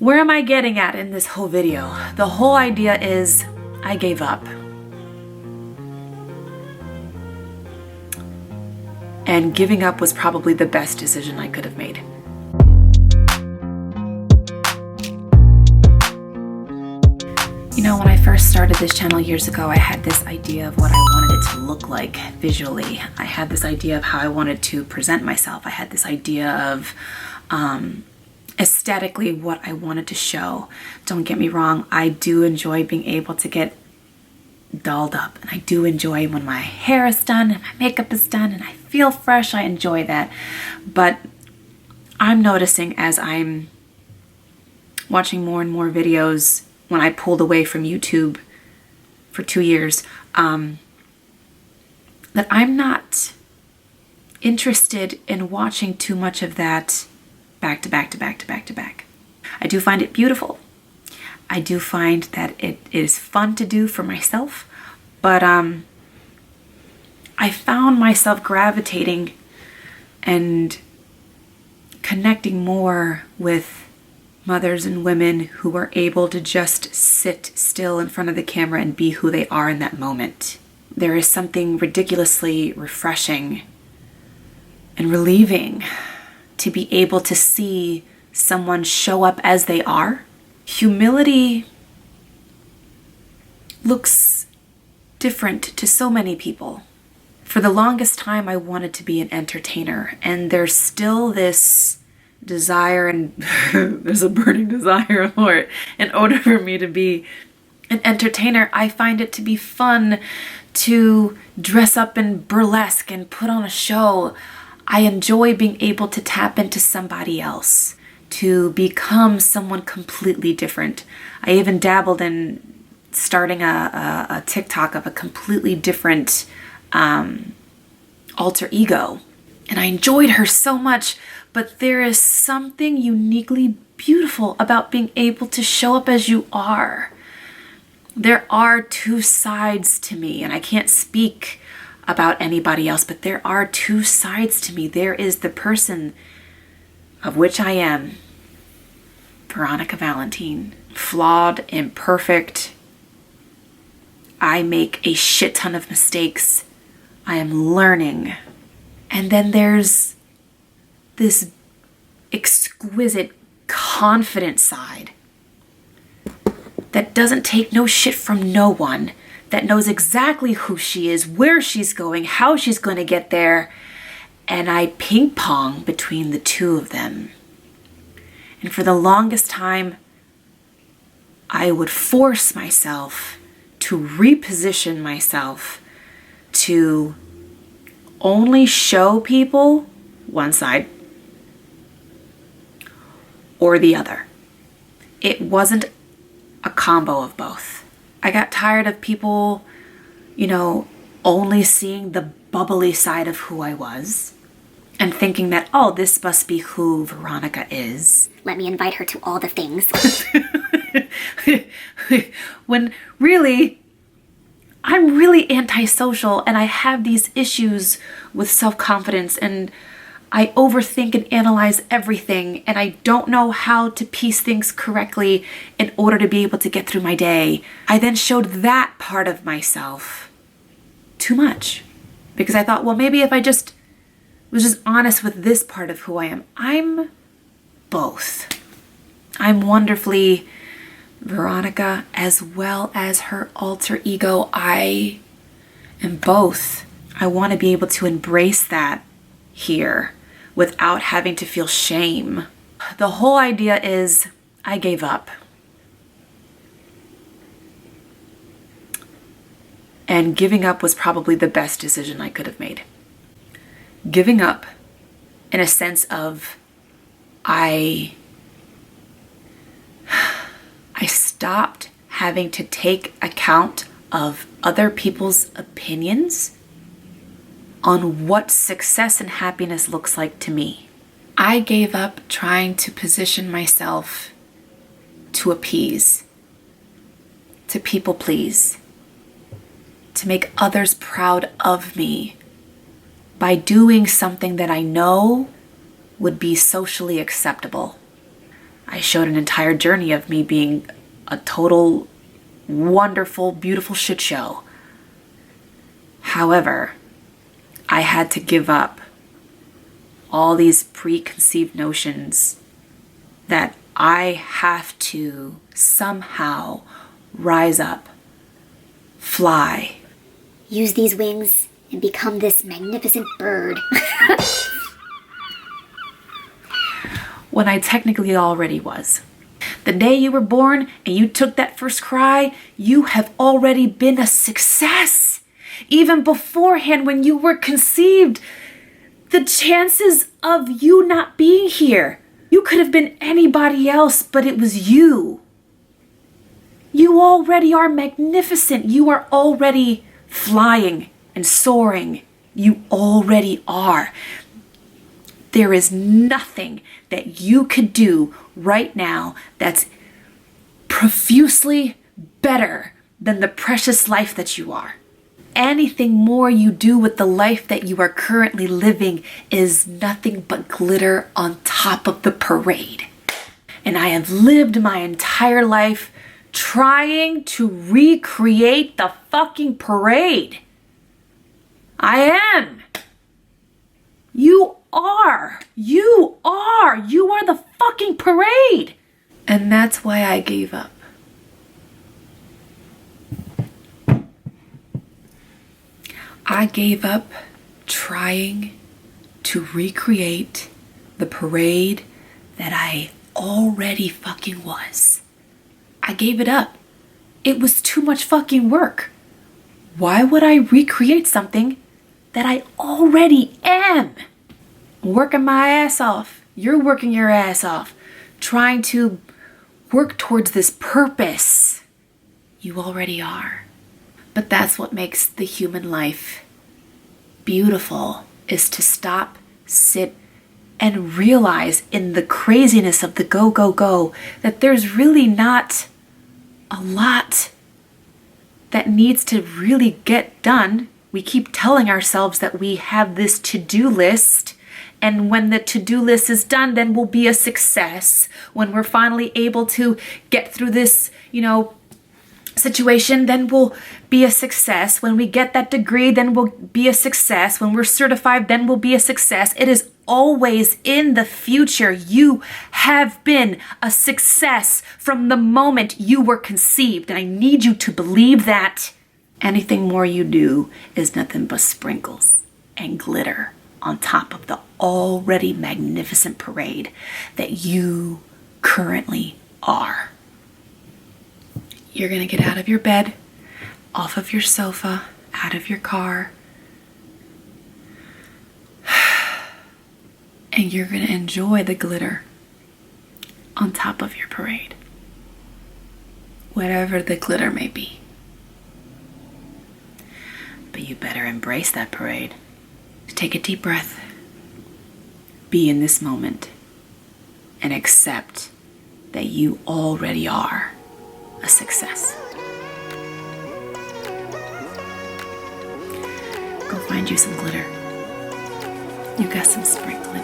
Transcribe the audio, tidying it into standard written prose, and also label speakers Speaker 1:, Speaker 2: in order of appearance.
Speaker 1: Where am I getting at in this whole video? The whole idea is I gave up. And giving up was probably the best decision I could have made. You know, when I first started this channel years ago, I had this idea of what I wanted it to look like visually. I had this idea of how I wanted to present myself. I had this idea of aesthetically what I wanted to show. Don't get me wrong, I do enjoy being able to get dolled up, and I do enjoy when my hair is done and my makeup is done and I feel fresh. I enjoy that. But I'm noticing as I'm watching more and more videos when I pulled away from YouTube for 2 years, that I'm not interested in watching too much of that back to back to back to back to back. I do find it beautiful. I do find that it is fun to do for myself, but I found myself gravitating and connecting more with mothers and women who are able to just sit still in front of the camera and be who they are in that moment. There is something ridiculously refreshing and relieving to be able to see someone show up as they are. Humility looks different to so many people. For the longest time, I wanted to be an entertainer, and there's still this desire, and there's a burning desire for it. In order for me to be an entertainer, I find it to be fun to dress up in burlesque and put on a show. I enjoy being able to tap into somebody else, to become someone completely different. I even dabbled in starting a TikTok of a completely different alter ego. And I enjoyed her so much, but there is something uniquely beautiful about being able to show up as you are. There are two sides to me, and I can't speak about anybody else, but there are two sides to me. There is the person of which I am, Veronica Valentine, flawed, imperfect. I make a shit ton of mistakes. I am learning. And then there's this exquisite, confident side that doesn't take no shit from no one, that knows exactly who she is, where she's going, how she's going to get there. And I ping pong between the two of them. And for the longest time, I would force myself to reposition myself to only show people one side or the other. It wasn't a combo of both. I got tired of people, you know, only seeing the bubbly side of who I was and thinking that, oh, this must be who Veronica is.
Speaker 2: Let me invite her to all the things.
Speaker 1: When really, I'm really antisocial, and I have these issues with self-confidence, and I overthink and analyze everything, and I don't know how to piece things correctly in order to be able to get through my day. I then showed that part of myself too much because I thought, well, maybe if I just was just honest with this part of who I am. I'm both. I'm wonderfully Veronica as well as her alter ego. I am both. I want to be able to embrace that here without having to feel shame. The whole idea is I gave up. And giving up was probably the best decision I could have made. Giving up in a sense of I stopped having to take account of other people's opinions on what success and happiness looks like to me. I gave up trying to position myself to appease, to people please, to make others proud of me by doing something that I know would be socially acceptable. I showed an entire journey of me being a total wonderful, beautiful shit show. However, I had to give up all these preconceived notions that I have to somehow rise up, fly.
Speaker 2: Use these wings and become this magnificent bird.
Speaker 1: When I technically already was. The day you were born and you took that first cry, you have already been a success. Even beforehand, when you were conceived, the chances of you not being here, you could have been anybody else, but it was you. You already are magnificent. You are already flying and soaring. You already are. There is nothing that you could do right now that's profusely better than the precious life that you are. Anything more you do with the life that you are currently living is nothing but glitter on top of the parade. And I have lived my entire life trying to recreate the fucking parade. I am. You are the fucking parade. And that's why I gave up. I gave up trying to recreate the parade that I already fucking was. I gave it up. It was too much fucking work. Why would I recreate something that I already am? Working my ass off. You're working your ass off. Trying to work towards this purpose you already are. But that's what makes the human life beautiful, is to stop, sit, and realize in the craziness of the go, go, go, that there's really not a lot that needs to really get done. We keep telling ourselves that we have this to-do list, and when the to-do list is done, then we'll be a success. When we're finally able to get through this, situation, then we'll be a success. When we get that degree, then we'll be a success. When we're certified, then we'll be a success. It is always in the future. You have been a success from the moment you were conceived. And I need you to believe that. Anything more you do is nothing but sprinkles and glitter on top of the already magnificent parade that you currently are. You're going to get out of your bed, off of your sofa, out of your car, and you're going to enjoy the glitter on top of your parade, whatever the glitter may be. But you better embrace that parade. Take a deep breath, be in this moment, and accept that you already are a success. Go find you some glitter. You got some sprinkling